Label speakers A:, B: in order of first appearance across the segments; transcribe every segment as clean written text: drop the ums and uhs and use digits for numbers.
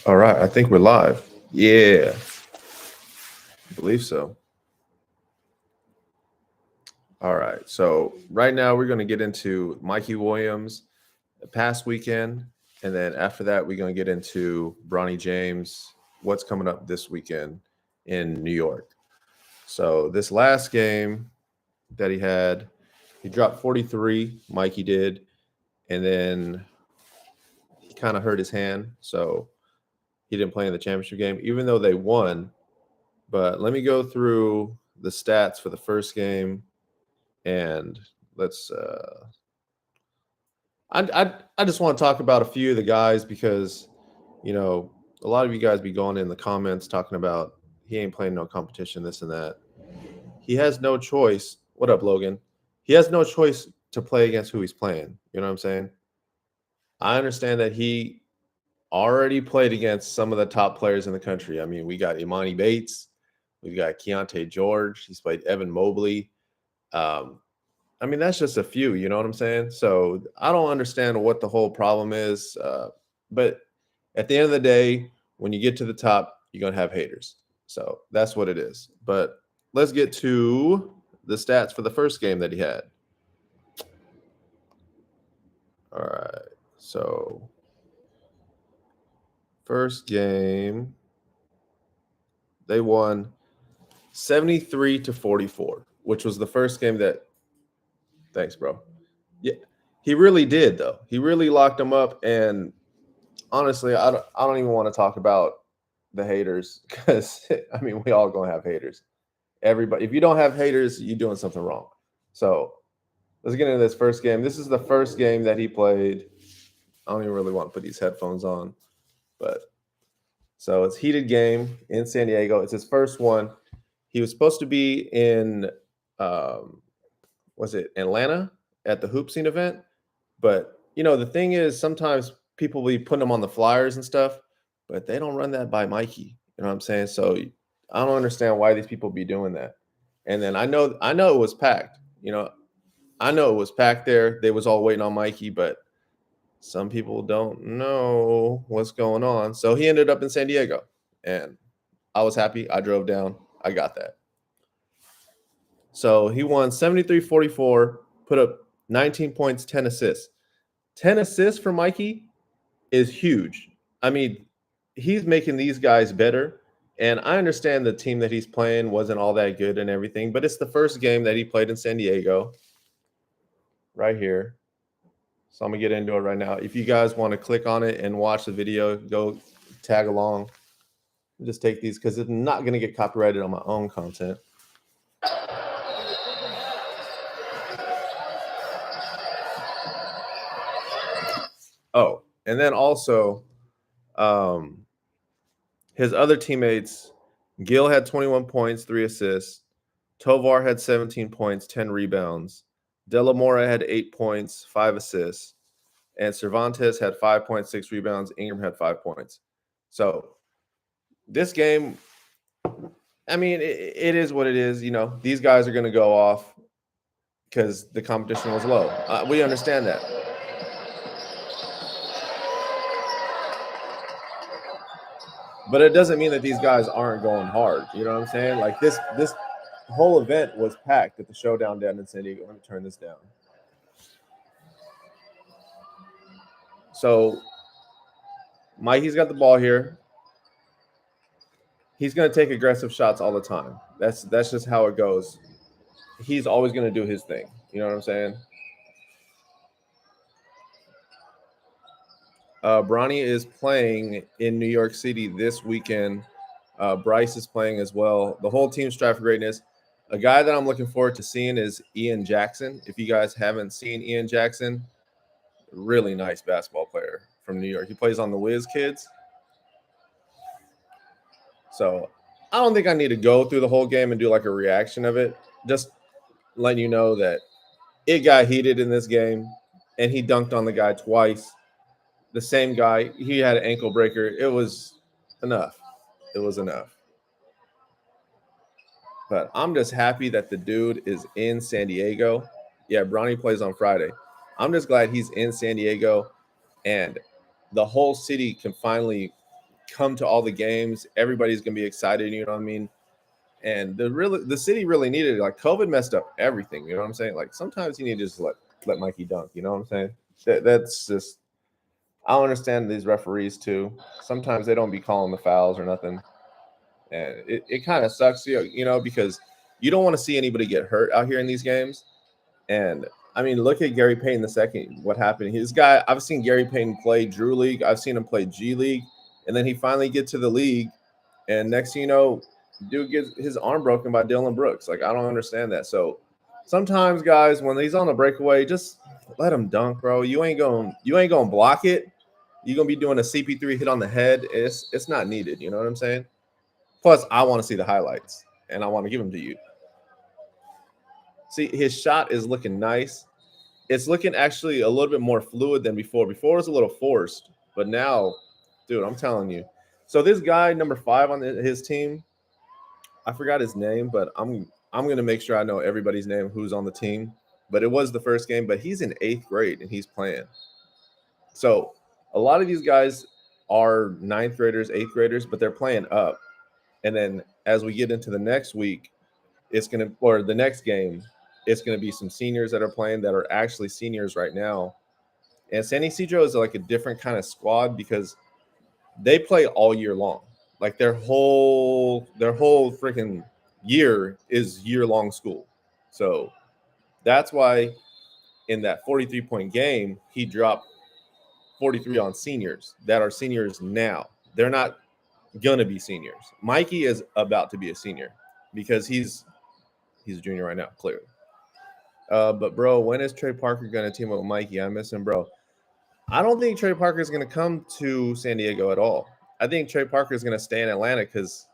A: All right, I think we're live. Yeah, I believe so. All right, so right now we're going to get into Mikey Williams, the past weekend, and then after that we're going to get into Bronny James, what's coming up this weekend in New York. So this last game that he had, he dropped 43, Mikey did, and then he kind of hurt his hand, so he didn't play in the championship game, even though they won. But let me go through the stats for the first game, and let's. I just want to talk about a few of the guys because, you know, a lot of you guys be going in the comments talking about he ain't playing no competition, this and that. He has no choice. What up, Logan? He has no choice to play against who he's playing. You know what I'm saying? I understand that he already played against some of the top players in the country. I mean, we got Imani Bates, we've got Keontae George. He's played Evan Mobley. I mean, that's just a few. You know what I'm saying? So I don't understand what the whole problem is. But at the end of the day, when you get to the top, you're gonna have haters. So that's what it is. But let's get to the stats for the first game that he had. All right. So first game, they won 73-44, which was the first game that. Thanks, bro. Yeah, he really did though. He really locked them up, and honestly, I don't even want to talk about the haters because I mean we all gonna have haters. Everybody, if you don't have haters, you're doing something wrong. So let's get into this first game. This is the first game that he played. I don't even really want to put these headphones on, but so it's heated game in San Diego. It's his first one. He was supposed to be in was it Atlanta at the Hoop Scene event, but you know the thing is sometimes people will be putting them on the flyers and stuff, but they don't run that by Mikey. You know what I'm saying? So I don't understand why these people be doing that. And then I know it was packed. You know, I know it was packed there. They was all waiting on Mikey, but some people don't know what's going on. So he ended up in San Diego, and I was happy. I drove down. I got that. So he won 73-44, put up 19 points, 10 assists. 10 assists for Mikey is huge. I mean, he's making these guys better. And I understand the team that he's playing wasn't all that good and everything, but it's the first game that he played in San Diego right here. So I'm going to get into it right now. If you guys want to click on it and watch the video, go tag along. Just take these because it's not going to get copyrighted on my own content. Oh, and then also his other teammates, Gil had 21 points, 3 assists. Tovar had 17 points, 10 rebounds. Delamora had 8 points, 5 assists. And Cervantes had 5.6 rebounds. Ingram had 5 points. So this game, I mean, it is what it is. You know, these guys are going to go off because the competition was low. We understand that. But it doesn't mean that these guys aren't going hard. You know what I'm saying? Like this whole event was packed at the showdown down in San Diego. Let me turn this down. So Mikey's got the ball here. He's going to take aggressive shots all the time. That's just how it goes. He's always going to do his thing. You know what I'm saying? Bronny is playing in New York City this weekend. Bryce is playing as well. The whole team's striving for greatness. A guy that I'm looking forward to seeing is Ian Jackson. If you guys haven't seen Ian Jackson, really nice basketball player from New York. He plays on the Wiz Kids. So I don't think I need to go through the whole game and do like a reaction of it. Just letting you know that it got heated in this game, and he dunked on the guy twice. The same guy, he had an ankle breaker. It was enough. It was enough. But I'm just happy that the dude is in San Diego. Yeah, Bronny plays on Friday. I'm just glad he's in San Diego, and the whole city can finally come to all the games. Everybody's gonna be excited. You know what I mean? And the city really needed it. Like COVID messed up everything. You know what I'm saying? Like sometimes you need to just let Mikey dunk. You know what I'm saying? That's just I don't understand these referees too. Sometimes they don't be calling the fouls or nothing, and it kind of sucks. You know, because you don't want to see anybody get hurt out here in these games. And I mean, look at Gary Payton the second. What happened? His guy. I've seen Gary Payton play Drew League. I've seen him play G League, and then he finally get to the league, and next thing you know, dude gets his arm broken by Dylan Brooks. Like I don't understand that. So sometimes, guys, when he's on the breakaway, just let him dunk, bro. You ain't gonna block it. You're gonna be doing a CP3 hit on the head. It's not needed. You know what I'm saying? Plus, I want to see the highlights, and I want to give them to you. See, his shot is looking nice. It's looking actually a little bit more fluid than before. Before it was a little forced, but now, dude, I'm telling you. So this guy, number 5 on his team, I forgot his name, but I'm gonna make sure I know everybody's name who's on the team. But it was the first game, but he's in 8th grade and he's playing. So a lot of these guys are 9th graders, 8th graders, but they're playing up. And then as we get into the next week, the next game, it's gonna be some seniors that are playing that are actually seniors right now. And San Ysidro is like a different kind of squad because they play all year long. Like their whole freaking year is year-long school. So that's why in that 43-point game, he dropped 43 on seniors that are seniors now. They're not gonna be seniors. Mikey is about to be a senior because he's a junior right now, clearly. But bro, when is Trey Parker gonna team up with Mikey? I miss him, bro. I don't think Trey Parker is gonna come to San Diego at all. I think Trey Parker is gonna stay in Atlanta because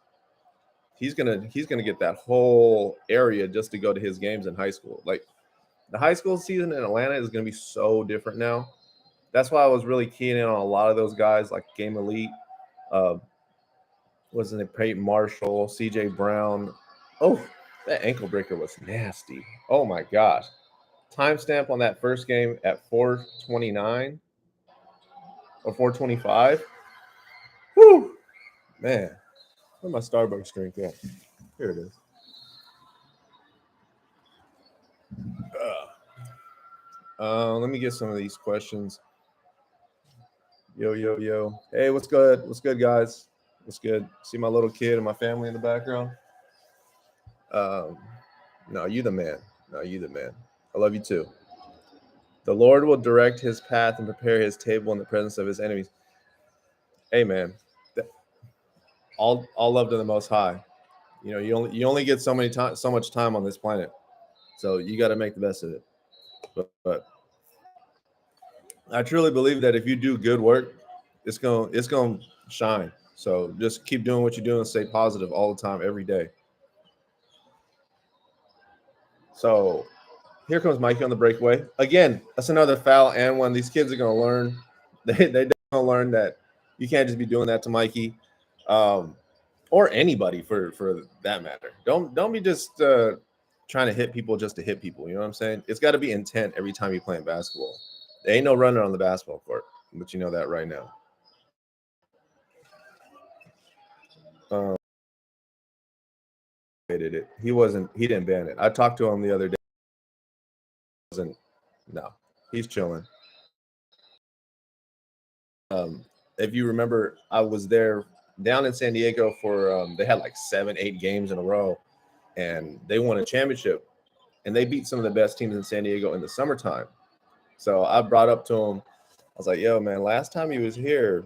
A: he's gonna get that whole area just to go to his games in high school. Like the high school season in Atlanta is gonna be so different now. That's why I was really keying in on a lot of those guys like Game Elite, wasn't it Peyton Marshall, CJ Brown. Oh, that ankle breaker was nasty. Oh my gosh. Timestamp on that first game at 4:29 or 4:25. Whew, man. Where's my Starbucks drink at? Here it is. Let me get some of these questions. Yo. Hey, what's good? What's good, guys? What's good? See my little kid and my family in the background? No, you the man. I love you too. The Lord will direct his path and prepare his table in the presence of his enemies. Hey, man. All love to the Most High. You know, you only get so much time on this planet, so you got to make the best of it. But I truly believe that if you do good work, it's gonna shine. So just keep doing what you're doing. Stay positive all the time, every day. So here comes Mikey on the breakaway. Again, that's another foul and one. These kids are gonna learn. They gonna learn that you can't just be doing that to Mikey, or anybody for that matter. Don't be just trying to hit people just to hit people. You know what I'm saying? It's got to be intent every time you're playing basketball. There ain't no running on the basketball court, but you know that right now. He didn't ban it. I talked to him the other day. No, he's chilling. If you remember, I was there down in San Diego for they had like 7-8 games in a row, and they won a championship, and they beat some of the best teams in San Diego in the summertime. So I brought up to him, I was like, yo, man, last time you was here,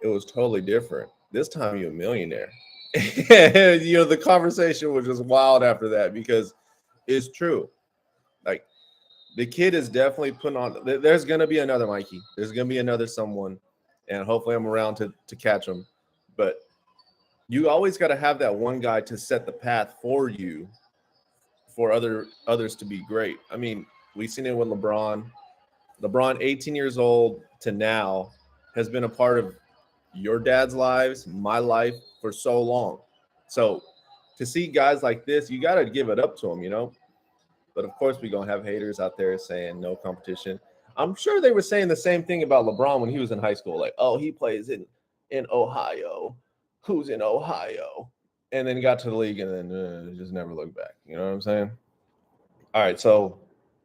A: it was totally different. This time you're a millionaire. And, you know, the conversation was just wild after that because it's true. Like, the kid is definitely putting on. There's going to be another Mikey. There's going to be another someone, and hopefully I'm around to catch him. But you always got to have that one guy to set the path for you, for others to be great. I mean, we've seen it with LeBron. LeBron, 18 years old to now, has been a part of your dad's lives, my life for so long. So to see guys like this, you got to give it up to them, you know. But of course, we're going to have haters out there saying no competition. I'm sure they were saying the same thing about LeBron when he was in high school. Like, oh, he plays it. in Ohio. Who's in Ohio? And then got to the league and then just never looked back. You know what I'm saying? All right, so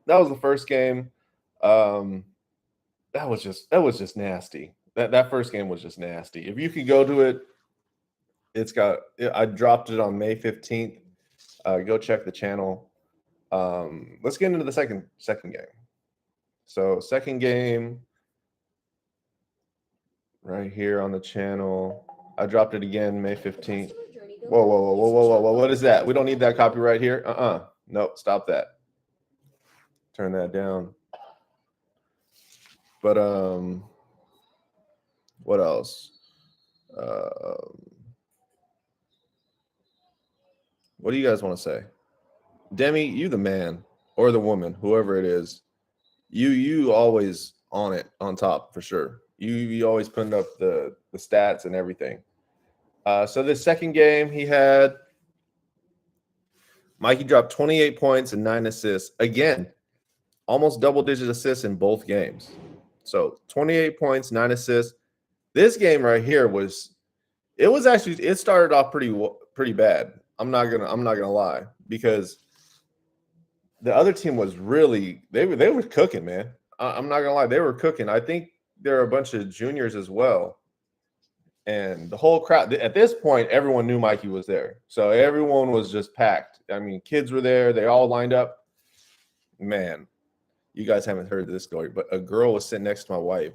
A: that was the first game. Um, that was just nasty. That first game was just nasty. If you could go to it, I dropped it on May 15th. Go check the channel. Let's get into the second game. So second game right here on the channel. I dropped it again May 15th. Whoa. What is that? We don't need that copyright here. Nope, stop that. Turn that down. But what else? What do you guys want to say? Demi, you the man or the woman, whoever it is. You always on it, on top for sure. You always putting up the stats and everything. So the second game he had, Mikey dropped 28 points and 9 assists. Again, almost double-digit assists in both games. So 28 points, 9 assists. This game right here it started off pretty bad. I'm not gonna lie, because the other team was really they were cooking, man. I'm not gonna lie, they were cooking. I think there are a bunch of juniors as well. And the whole crowd, at this point, everyone knew Mikey was there. So everyone was just packed. I mean, kids were there. They all lined up. Man, you guys haven't heard this story, but a girl was sitting next to my wife,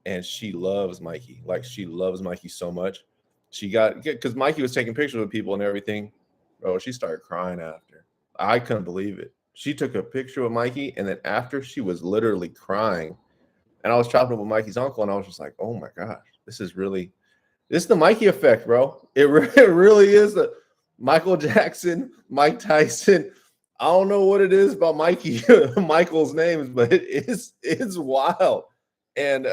A: and she loves Mikey. Like, she loves Mikey so much. Because Mikey was taking pictures with people and everything. Bro, she started crying after. I couldn't believe it. She took a picture with Mikey, and then after, she was literally crying. And I was chopping up with Mikey's uncle, and I was just like, oh my gosh, this is the Mikey effect, bro. It really is the Michael Jackson, Mike Tyson. I don't know what it is about Mikey, Michael's names, but it's wild. And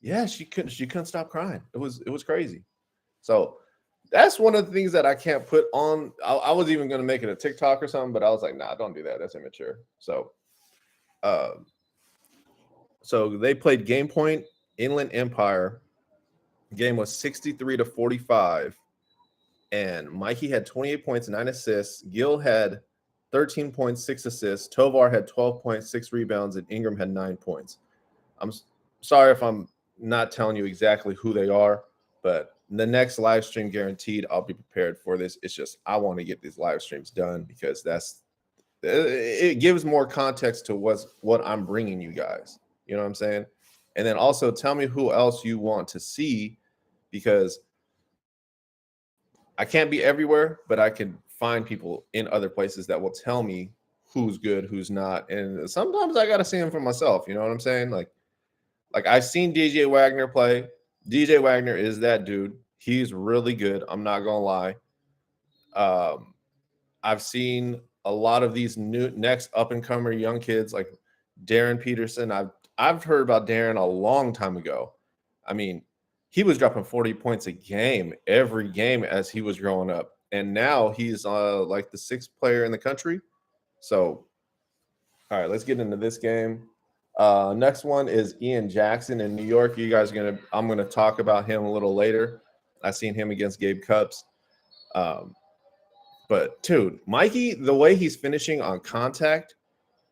A: yeah, she couldn't stop crying. It was crazy. So that's one of the things that I can't put on. I was even going to make it a TikTok or something, but I was like, nah, don't do that. That's immature. So they played Game Point, Inland Empire. Game was 63-45, and Mikey had 28 points, 9 assists. Gil had 13 points, 6 assists. Tovar had 12 points, 6 rebounds, and Ingram had 9 points. I'm sorry if I'm not telling you exactly who they are, but the next live stream guaranteed, I'll be prepared for this. It's just I want to get these live streams done because it gives more context to what I'm bringing you guys. You know what I'm saying? And then also tell me who else you want to see, because I can't be everywhere, but I can find people in other places that will tell me who's good, who's not. And sometimes I got to see them for myself. You know what I'm saying? Like I've seen DJ Wagner play. DJ Wagner is that dude. He's really good. I'm not going to lie. I've seen a lot of these next up-and-comer young kids like Darren Peterson. I've heard about Darren a long time ago. I mean, he was dropping 40 points a game every game as he was growing up. And now he's like the 6th player in the country. So, all right, let's get into this game. Next one is Ian Jackson in New York. I'm going to talk about him a little later. I seen him against Gabe Cupps. But dude, Mikey, the way he's finishing on contact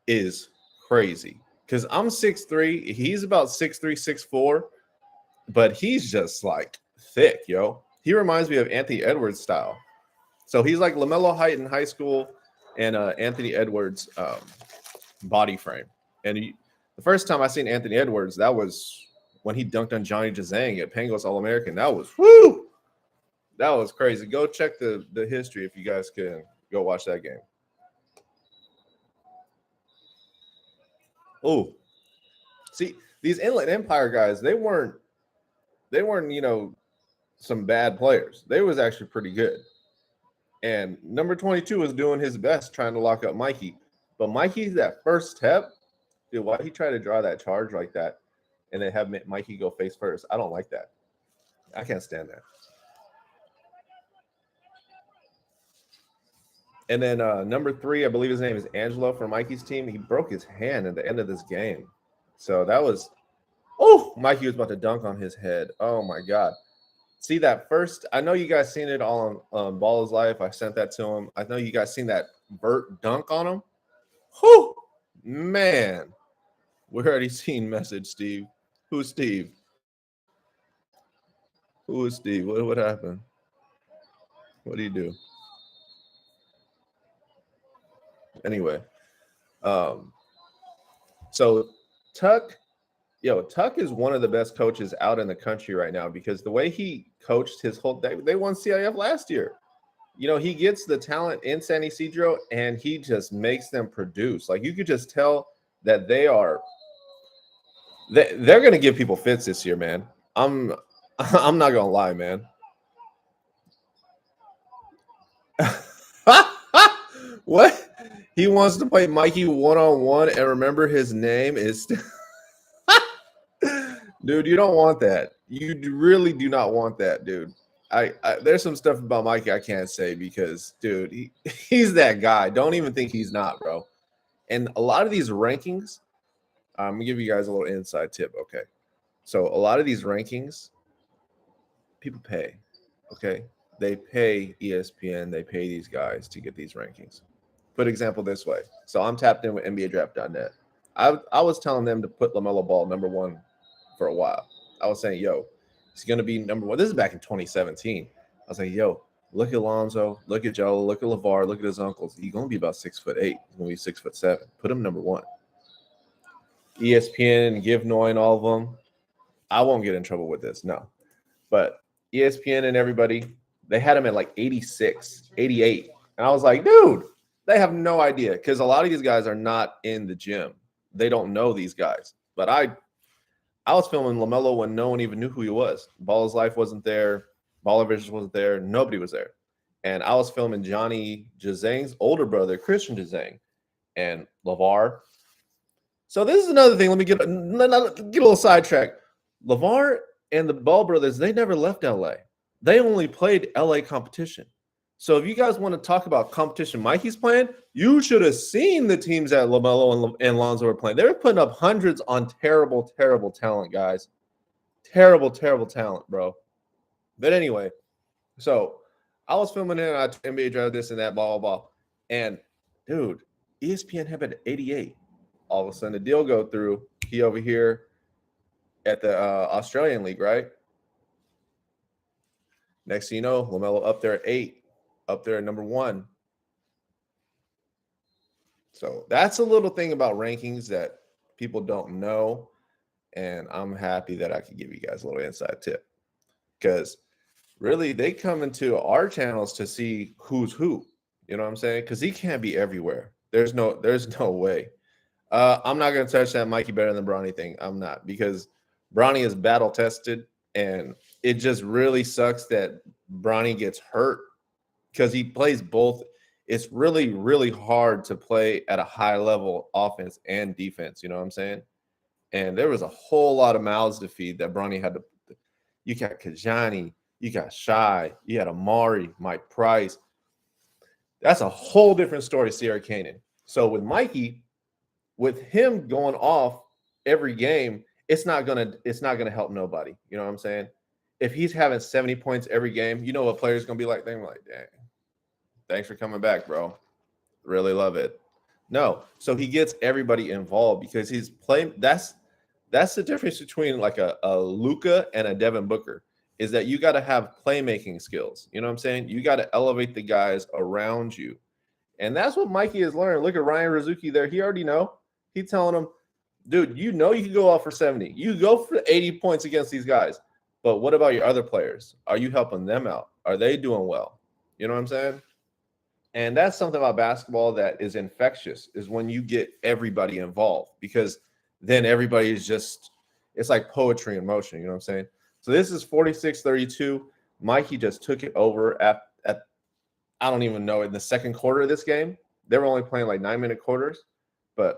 A: is crazy. Because I'm 6'3", he's about 6'3", 6'4", but he's just like thick, yo. He reminds me of Anthony Edwards style. So he's like LaMelo height in high school and Anthony Edwards body frame. And the first time I seen Anthony Edwards, that was when he dunked on Johnny Jazang at Pangos All-American. That was whoo! That was crazy. Go check the history if you guys can go watch that game. Oh, see, these Inland Empire guys, they weren't, some bad players. They was actually pretty good. And number 22 was doing his best trying to lock up Mikey. But Mikey's that first step, dude, why he try to draw that charge like that and then have Mikey go face first? I don't like that. I can't stand that. And then number 3, I believe his name is Angelo for Mikey's team. He broke his hand at the end of this game. So that was Oh, Mikey was about to dunk on his head. Oh my God. See that first? I know you guys seen it all on Ball is Life. I sent that to him. I know you guys seen that vert dunk on him. Whew, man. We already seen message, Steve. Who's Steve? Who is Steve? What happened? What do you do? Anyway, um, so Tuck, Tuck is one of the best coaches out in the country right now because the way he coached his whole they won CIF last year. He gets the talent in San Ysidro and he just makes them produce. Like you could just tell that they're going to give people fits this year, man. I'm I'm not going to lie, man. What? He wants to play Mikey one-on-one and remember his name is Dude, you don't want that. You really do not want that, dude. There's some stuff about Mikey I can't say because, dude, he's that guy. Don't even think he's not, bro. And a lot of these rankings, I'm gonna give you guys a little inside tip. Okay, so a lot of these rankings, people pay. Okay, they pay ESPN, they pay these guys to get these rankings. Put example this way. So I'm tapped in with NBADraft.net. I was telling them to put LaMelo Ball number one for a while. I was saying, yo, he's going to be number one. This is back in 2017. I was like, yo, look at Lonzo, look at Joe, look at LeVar, look at his uncles. He's going to be about 6'8". He's going to be 6'7". Put him number one. ESPN, Give Noy, and all of them. I won't get in trouble with this, no. But ESPN and everybody, they had him at like 86, 88. And I was like, dude, they have no idea because a lot of these guys are not in the gym. They don't know these guys. But I was filming LaMelo when no one even knew who he was. Ball's Life wasn't there. Baller Visions wasn't there. Nobody was there. And I was filming Johnny Jazang's older brother, Christian Jazang, and LeVar. So this is another thing. Let me get a little sidetracked. LeVar and the Ball brothers, they never left LA. They only played LA competition. So if you guys want to talk about competition Mikey's playing, you should have seen the teams that LaMelo and Lonzo were playing. They were putting up hundreds on terrible, terrible talent, guys. Terrible, terrible talent, bro. But anyway, so I was filming it. I NBA Drive this and that, blah, blah, blah. And, dude, ESPN had it at 88. All of a sudden, the deal go through. He over here at the Australian League, right? Next thing you know, LaMelo up there at 8. Up there at number 1. So that's a little thing about rankings that people don't know. And I'm happy that I can give you guys a little inside tip. Because really, they come into our channels to see who's who. You know what I'm saying? Because he can't be everywhere. There's no way. I'm not going to touch that Mikey better than Bronny thing. I'm not. Because Bronny is battle tested. And it just really sucks that Bronny gets hurt. Because he plays both. It's really, really hard to play at a high level offense and defense. You know what I'm saying? And there was a whole lot of mouths to feed that Bronny had to. You got Kajani, you got Shy, you had Amari, Mike Price. That's a whole different story, Sierra Kanan. So with Mikey, with him going off every game, it's not gonna help nobody. You know what I'm saying? If he's having 70 points every game, you know what players gonna be like? They're like, dang. Thanks for coming back, bro. Really love it. No, so he gets everybody involved because he's playing. That's the difference between like a Luka and a Devin Booker is that you got to have playmaking skills. You know what I'm saying? You got to elevate the guys around you. And that's what Mikey has learned. Look at Ryan Rizuki there. He already know. He's telling him, dude, you know you can go off for 70. You go for 80 points against these guys. But what about your other players? Are you helping them out? Are they doing well? You know what I'm saying? And that's something about basketball that is infectious, is when you get everybody involved, because then everybody is just, it's like poetry in motion. You know what I'm saying? So this is 46-32. Mikey just took it over at I don't even know, in the second quarter of this game. They were only playing like 9-minute quarters. But,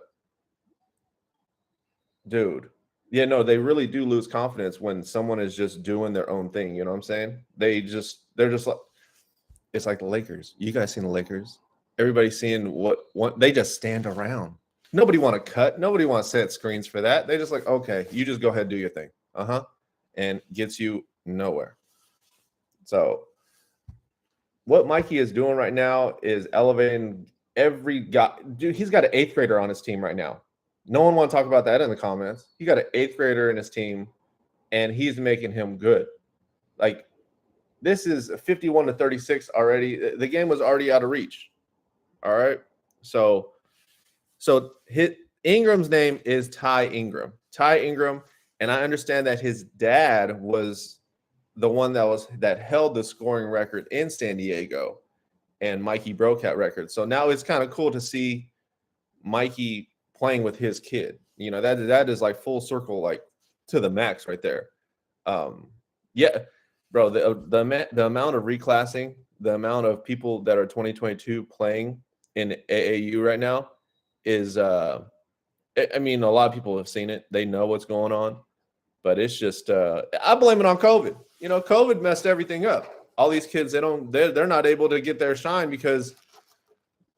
A: dude, yeah, no, they really do lose confidence when someone is just doing their own thing. You know what I'm saying? They're just like, it's like the Lakers. You guys seen the Lakers? Everybody's seeing what they just stand around. Nobody want to cut. Nobody want to set screens for that. They just like, okay, you just go ahead and do your thing. And gets you nowhere. So what Mikey is doing right now is elevating every guy. Dude, he's got an 8th grader on his team right now. No one want to talk about that in the comments. He got an 8th grader in his team, and he's making him good. Like, this is 51-36 already. The game was already out of reach. All right. So Ingram's name is Ty Ingram. Ty Ingram, and I understand that his dad was the one that held the scoring record in San Diego, and Mikey broke that record. So now it's kind of cool to see Mikey playing with his kid. You know, that is like full circle, like to the max right there. Yeah, bro, the amount of reclassing, the amount of people that are 2022 playing in AAU right now is I mean, a lot of people have seen it. They know what's going on, but it's just I blame it on COVID. You know, COVID messed everything up. All these kids, they're not able to get their shine because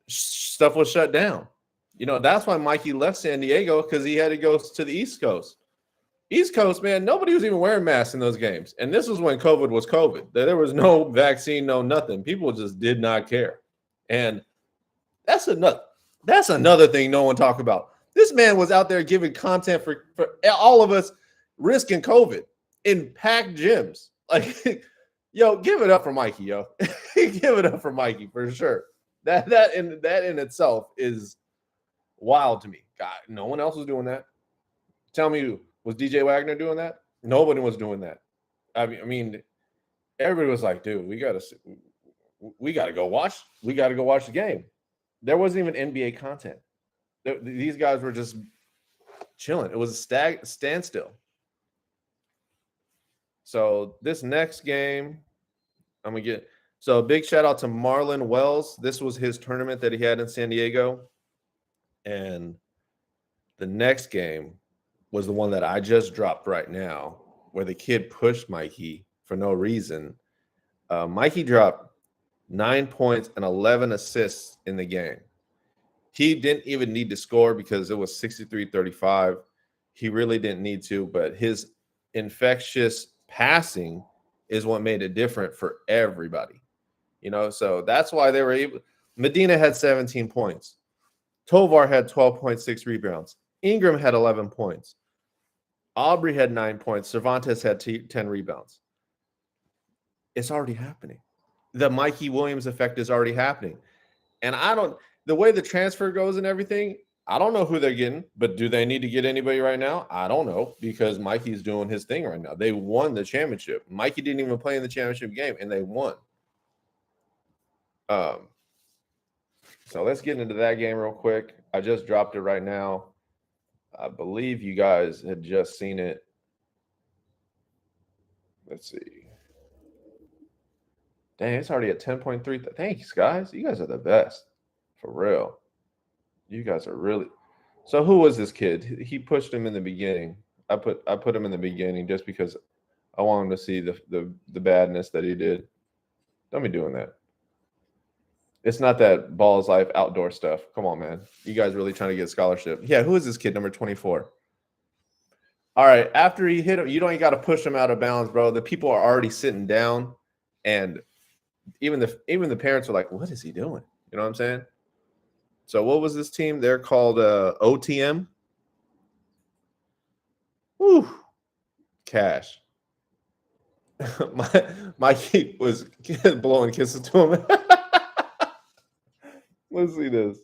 A: stuff was shut down. You know, that's why Mikey left San Diego, because he had to go to the East Coast. East Coast, man, nobody was even wearing masks in those games. And this was when COVID was COVID. There was no vaccine, no nothing. People just did not care. And that's another thing no one talk about. This man was out there giving content for all of us, risking COVID in packed gyms. Like, yo, give it up for Mikey, yo. Give it up for Mikey for sure. That in itself is wild to me. God, no one else was doing that. Tell me, was DJ Wagner doing that? Nobody was doing that. I mean, everybody was like, dude, we gotta go watch the game. There wasn't even NBA content. These guys were just chilling. It was a standstill. So this next game, I'm gonna get. So a big shout out to Marlon Wells. This was his tournament that he had in San Diego. And the next game was the one that I just dropped right now, where the kid pushed Mikey for no reason. Mikey dropped 9 points and 11 assists in the game. He didn't even need to score because it was 63-35. He really didn't need to, but his infectious passing is what made it different for everybody. You know, so that's why they were able. Medina had 17 points. Tovar had 12.6 rebounds. Ingram had 11 points. Aubrey had 9 points. Cervantes had 10 rebounds. It's already happening. The Mikey Williams effect is already happening. And the way the transfer goes and everything, I don't know who they're getting, but do they need to get anybody right now? I don't know, because Mikey's doing his thing right now. They won the championship. Mikey didn't even play in the championship game, and they won. So let's get into that game real quick. I just dropped it right now. I believe you guys had just seen it. Let's see. Dang, it's already at 10.3. Thanks, guys. You guys are the best. For real. You guys are really. So who was this kid? He pushed him in the beginning. I put him in the beginning just because I want him to see the badness that he did. Don't be doing that. It's not that ball is life outdoor stuff. Come on, man. You guys really trying to get a scholarship. Yeah, who is this kid, number 24? All right, after he hit him, you don't even got to push him out of bounds, bro. The people are already sitting down, and even the parents are like, what is he doing? You know what I'm saying? So what was this team? They're called OTM. Woo. Cash. Mikey was blowing kisses to him. Let's see this.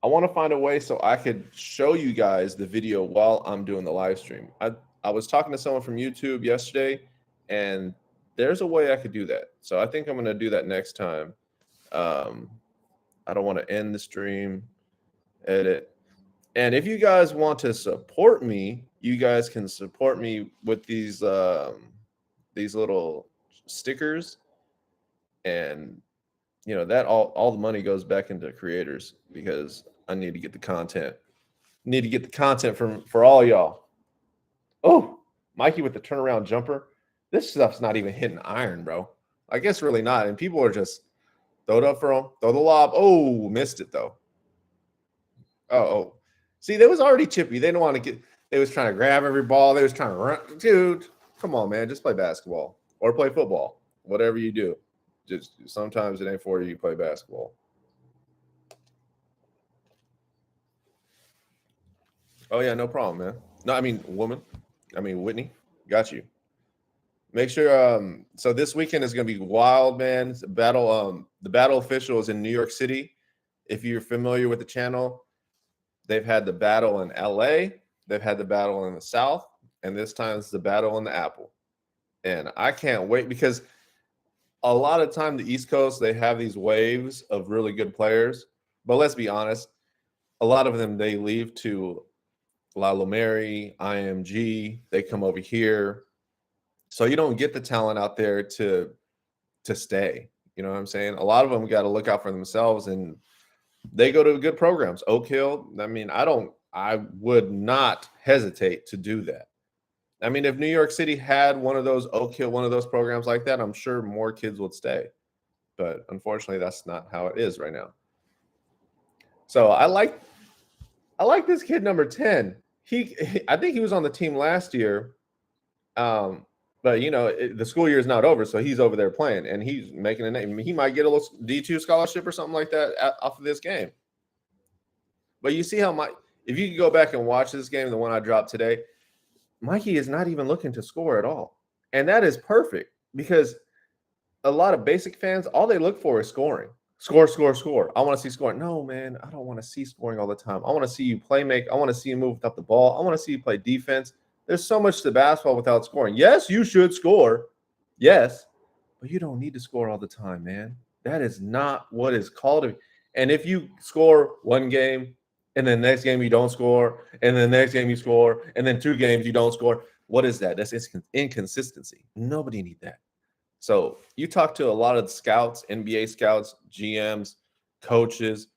A: I want to find a way so I could show you guys the video while I'm doing the live stream. I was talking to someone from YouTube yesterday, and there's a way I could do that. So I think I'm going to do that next time. I don't want to end the stream, edit. And if you guys want to support me, you guys can support me with these little stickers, and you know that all the money goes back into creators, because I need to get the content. Need to get the content for all y'all. Oh, Mikey with the turnaround jumper. This stuff's not even hitting iron, bro. I guess really not. And people are just throw it up for him, throw the lob. Oh, missed it though. Oh. See, they was already chippy. They didn't want to get. They was trying to grab every ball. They was trying to run. Dude, come on, man. Just play basketball or play football. Whatever you do. Just sometimes it ain't for you. You play basketball. Oh yeah, no problem, man. No, I mean woman. I mean Whitney. Got you. Make sure. So this weekend is gonna be wild, man. It's a battle. The battle official is in New York City. If you're familiar with the channel, they've had the battle in LA, they've had the battle in the South, and this time it's the battle in the Apple. And I can't wait because a lot of time the East Coast, they have these waves of really good players. But let's be honest, a lot of them they leave to Lalo Mary, IMG, they come over here. So you don't get the talent out there to stay. You know what I'm saying? A lot of them got to look out for themselves and they go to good programs. Oak Hill. I mean, I would not hesitate to do that. I mean, if New York City had one of those Oak Hill, one of those programs like that, I'm sure more kids would stay. But unfortunately, that's not how it is right now. So I like this kid number 10. I think he was on the team last year. But the school year is not over, so he's over there playing and he's making a name. He might get a little D2 scholarship or something like that off of this game. But you see how if you could go back and watch this game, the one I dropped today, Mikey is not even looking to score at all. And that is perfect because a lot of basic fans, all they look for is scoring. Score, score, score. I want to see scoring. No, man, I don't want to see scoring all the time. I want to see you play make. I want to see you move without the ball. I want to see you play defense. There's so much to basketball without scoring. Yes, you should score. Yes, but you don't need to score all the time, man. That is not what is called. And if you score one game and then the next game you don't score, and then the next game you score, and then 2 games you don't score, what is that? That's inconsistency. Nobody needs that. So you talk to a lot of scouts, NBA scouts, GMs, coaches.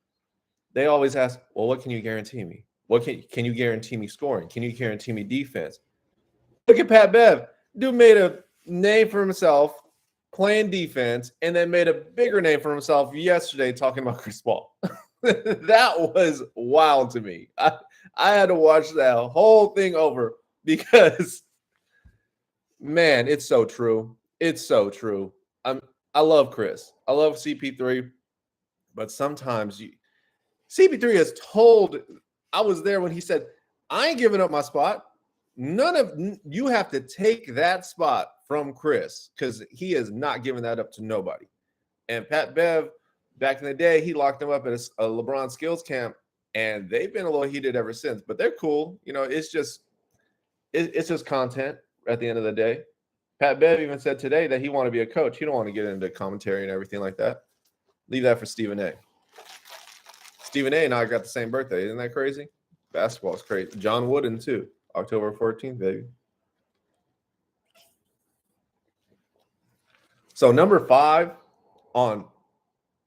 A: They always ask, well, what can you guarantee me? What can you guarantee me scoring? Can you guarantee me defense? Look at Pat Bev. Dude made a name for himself playing defense and then made a bigger name for himself yesterday talking about Chris Paul. That was wild to me. I had to watch that whole thing over because, man, it's so true. It's so true. I love Chris. I love CP3, but sometimes CP3 has told. I was there when he said, I ain't giving up my spot. You have to take that spot from Chris because he is not giving that up to nobody. And Pat Bev, back in the day, he locked him up at a LeBron skills camp, and they've been a little heated ever since. But they're cool. It's just content at the end of the day. Pat Bev even said today that he wanted to be a coach. He don't want to get into commentary and everything like that. Leave that for Stephen A. Stephen A and I got the same birthday. Isn't that crazy? Basketball is crazy. John Wooden, too. October 14th, baby. So number 5 on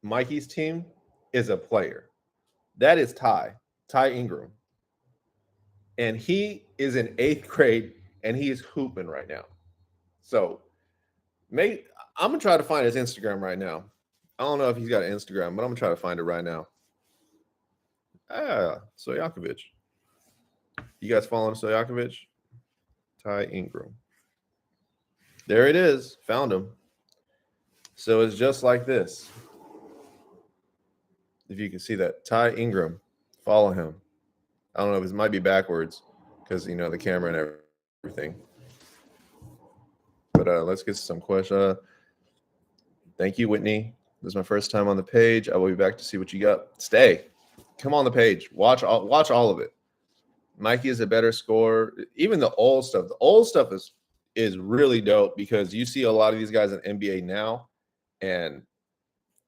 A: Mikey's team is a player. That is Ty Ingram. And he is in 8th grade, and he is hooping right now. So I'm going to try to find his Instagram right now. I don't know if he's got an Instagram, but I'm going to try to find it right now. Stojakovic. You guys following Stojakovic? Ty Ingram. There it is. Found him. So it's just like this. If you can see that. Ty Ingram. Follow him. I don't know if it might be backwards because, the camera and everything. But let's get some questions. Thank you, Whitney. This is my first time on the page. I will be back to see what you got. Stay. Come on the page. Watch all of it. Mikey is a better scorer. Even the old stuff. The old stuff is really dope because you see a lot of these guys in NBA now. And,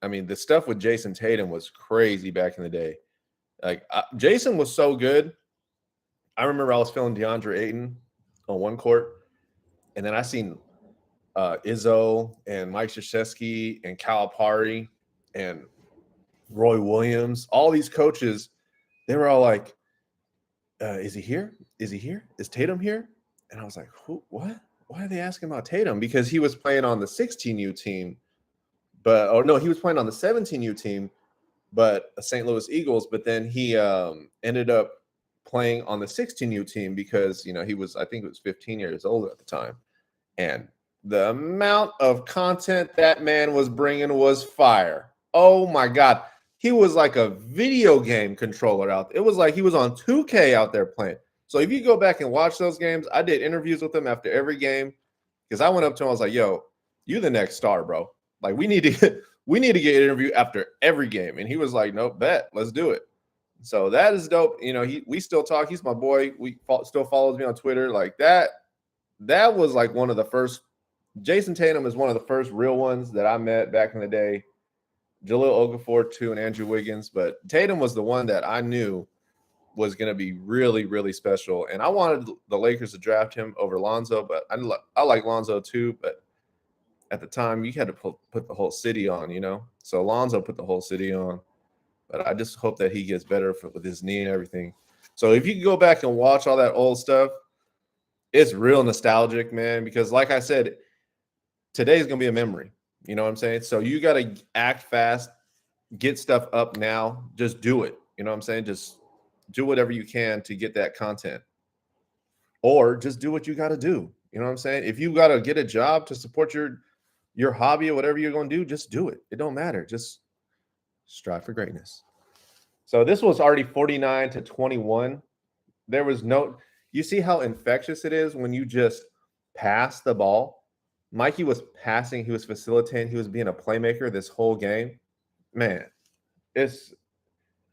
A: I mean, the stuff with Jason Tatum was crazy back in the day. Like, Jason was so good. I remember I was feeling DeAndre Ayton on one court. And then I seen Izzo and Mike Krzyzewski and Calipari and Roy Williams, all these coaches, they were all like, is he here? Is he here? Is Tatum here? And I was like, who? What? Why are they asking about Tatum? Because he was playing on the 16U team. He was playing on the 17U team. but St. Louis Eagles. But then he ended up playing on the 16U team because he was, I think it was 15 years old at the time, and the amount of content that man was bringing was fire. Oh my God. He was like a video game controller out there. It was like he was on 2K out there playing. So if you go back and watch those games, I did interviews with him after every game because I went up to him. I was like, "Yo, you the next star, bro. Like we need to get an interview after every game." And he was like, "Nope, bet. Let's do it." So that is dope. We still talk. He's my boy. Still follows me on Twitter. Like that was like one of the first. Jason Tatum is one of the first real ones that I met back in the day. Jahlil Okafor too, and Andrew Wiggins. But Tatum was the one that I knew was going to be really, really special. And I wanted the Lakers to draft him over Lonzo, but I like Lonzo too. But at the time, you had to put the whole city on, So Lonzo put the whole city on. But I just hope that he gets better with his knee and everything. So if you can go back and watch all that old stuff, it's real nostalgic, man. Because like I said, today's going to be a memory. You know what I'm saying? So you got to act fast, get stuff up now. Just do it. You know what I'm saying? Just do whatever you can to get that content. Or just do what you got to do. You know what I'm saying? If you got to get a job to support your hobby or whatever you're going to do, just do it. It don't matter. Just strive for greatness. So this was already 49-21. There was you see how infectious it is when you just pass the ball. Mikey was passing, he was facilitating, he was being a playmaker this whole game. Man, it's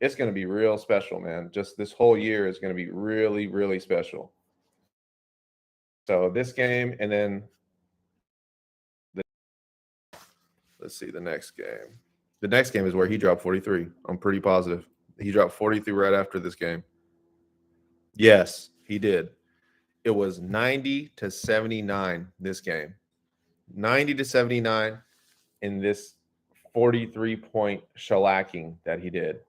A: going to be real special, man. Just this whole year is going to be really, really special. So this game, and then let's see the next game. The next game is where he dropped 43. I'm pretty positive. He dropped 43 right after this game. Yes, he did. It was 90-79 this game. 90-79 in this 43-point shellacking that he did.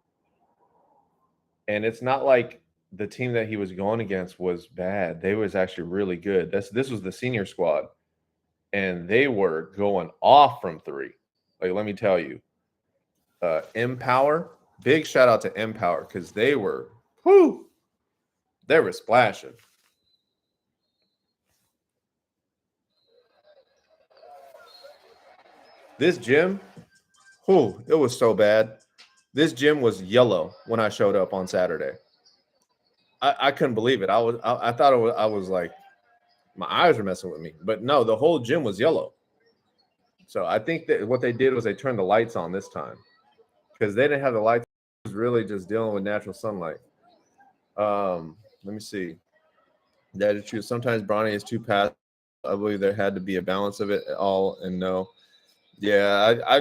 A: And it's not like the team that he was going against was bad. They was actually really good. This was the senior squad. And they were going off from three. Like, let me tell you. Empower, big shout out to Empower because they were splashing. This gym, it was so bad. This gym was yellow when I showed up on Saturday. I couldn't believe it. I thought I was like, my eyes were messing with me. But no, the whole gym was yellow. So I think that what they did was they turned the lights on this time because they didn't have the lights. It was really just dealing with natural sunlight. Let me see. That is true. Sometimes Bronny is too passive. I believe there had to be a balance of it all, and no. Yeah,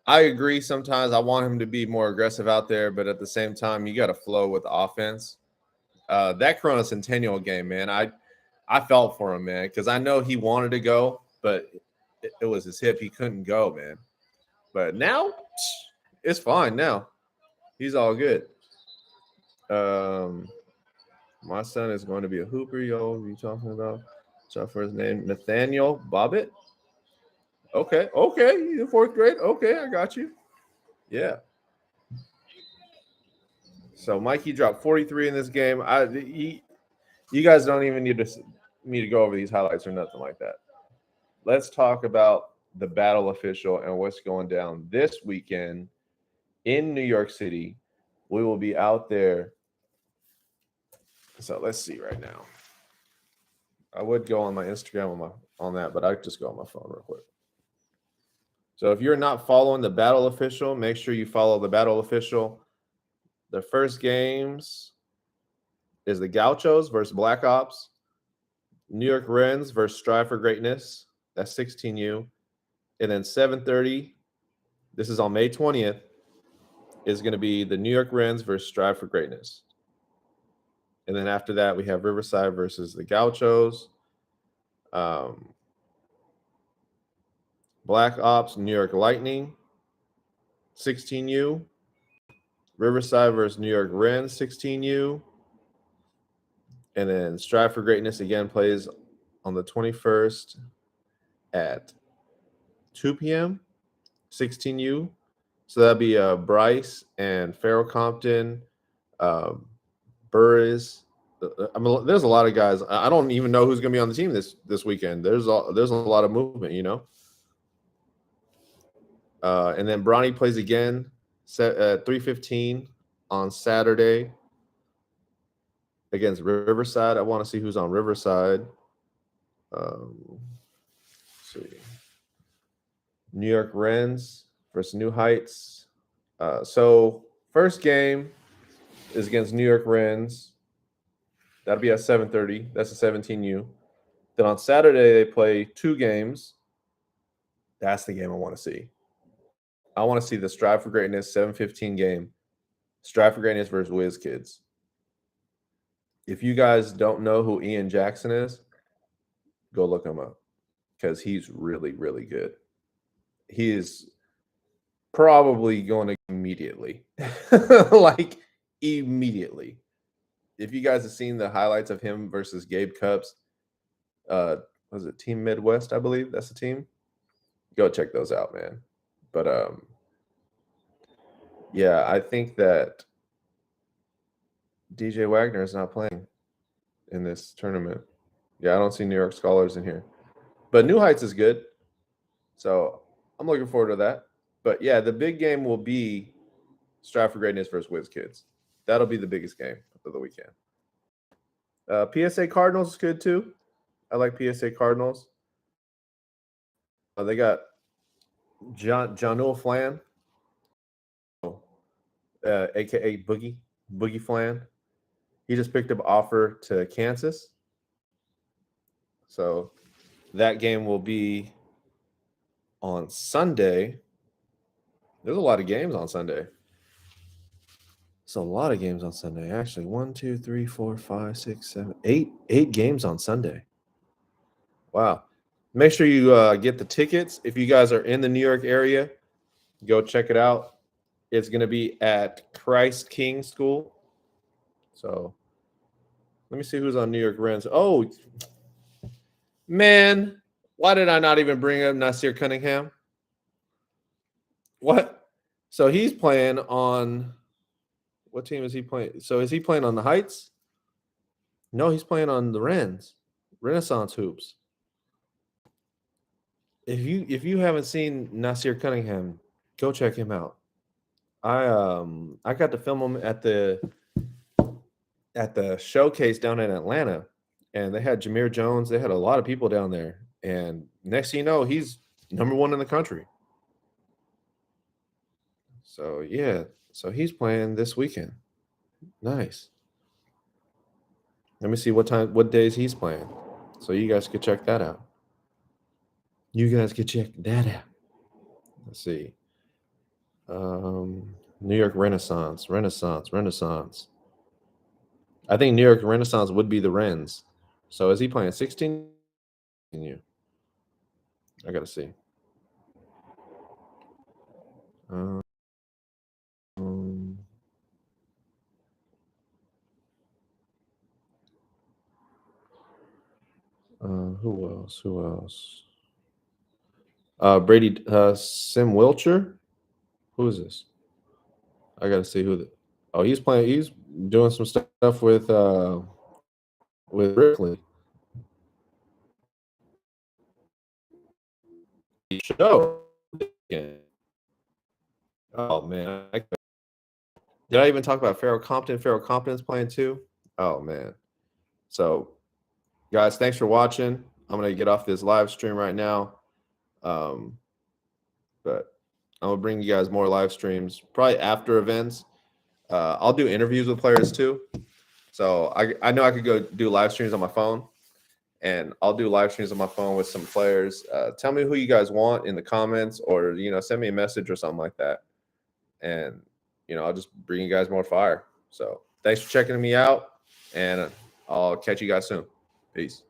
A: I agree. Sometimes I want him to be more aggressive out there, but at the same time, you got to flow with the offense. That Corona Centennial game, man, I felt for him, man, because I know he wanted to go, but it was his hip. He couldn't go, man. But now it's fine. Now he's all good. My son is going to be a hooper. Yo, what are you talking about? What's for his name? Nathaniel Bobbitt. Okay. He's in fourth grade. Okay, I got you. Yeah. So Mikey dropped 43 in this game. You guys don't even need me to go over these highlights or nothing like that. Let's talk about the battle official and what's going down this weekend in New York City. We will be out there. So let's see right now. I would go on my Instagram on that, but I just go on my phone real quick. So if you're not following the battle official, make sure you follow the battle official. The first games is the Gauchos versus Black Ops, New York Rens versus Strive for Greatness. That's 16U. And then 7:30, this is on May 20th, is going to be the New York Rens versus Strive for Greatness. And then after that, we have Riverside versus the Gauchos. Black Ops, New York Lightning, 16U. Riverside versus New York Rens, 16U. And then Strive for Greatness again plays on the 21st at 2 p.m., 16U. So that'd be Bryce and Farrell Compton, um, Burris. I mean, there's a lot of guys. I don't even know who's going to be on the team this weekend. There's a lot of movement, you know. And then Bronny plays again at 3:15 on Saturday against Riverside. I want to see who's on Riverside. Let's see. New York Rens versus New Heights. So first game is against New York Rens. That'll be at 7:30. That's a 17U. Then on Saturday they play 2 games. That's the game I want to see. I want to see the Strive for Greatness 7:15 game. Strive for Greatness versus Whiz Kids. If you guys don't know who Ian Jackson is, go look him up because he's really, really good. He is probably going to immediately. Like immediately. If you guys have seen the highlights of him versus Gabe Cupps, was it Team Midwest, I believe that's the team? Go check those out, man. But yeah, I think that DJ Wagner is not playing in this tournament. Yeah, I don't see New York Scholars in here. But New Heights is good. So I'm looking forward to that. But yeah, the big game will be Strive for Greatness versus Whiz Kids. That'll be the biggest game of the weekend. PSA Cardinals is good too. I like PSA Cardinals. They got John Flan, aka Boogie Flan. He just picked up an offer to Kansas. So that game will be on Sunday. There's a lot of games on Sunday. It's a lot of games on Sunday. Actually, 1, 2, 3, 4, 5, 6, 7, 8 games on Sunday. Wow. Make sure you get the tickets. If you guys are in the New York area, go check it out. It's going to be at Christ King School. So let me see who's on New York Rens. Oh, man. Why did I not even bring up Nasir Cunningham? What? So he's playing on – what team is he playing? So is he playing on the Heights? No, he's playing on the Rens, Renaissance Hoops. If you haven't seen Nasir Cunningham, go check him out. I got to film him at the showcase down in Atlanta, and they had Jameer Jones. They had a lot of people down there, and next thing you know, he's #1 in the country. So yeah, so he's playing this weekend. Nice. Let me see what days he's playing, so you guys can check that out. Let's see. New York Renaissance. I think New York Renaissance would be the Rens. So is he playing 16? I gotta see. Who else? Brady Sim Wilcher. Who is this? I gotta see who. He's playing. He's doing some stuff with Brickley. Show. Oh man, did I even talk about Farrell Compton? Farrell Compton's playing too. Oh man. So, guys, thanks for watching. I'm gonna get off this live stream right now. But I'm gonna bring you guys more live streams probably after events. I'll do interviews with players too. So I know I could go do live streams on my phone, and I'll do live streams on my phone with some players. Tell me who you guys want in the comments, or send me a message or something like that, and I'll just bring you guys more fire. So thanks for checking me out, and I'll catch you guys soon. Peace.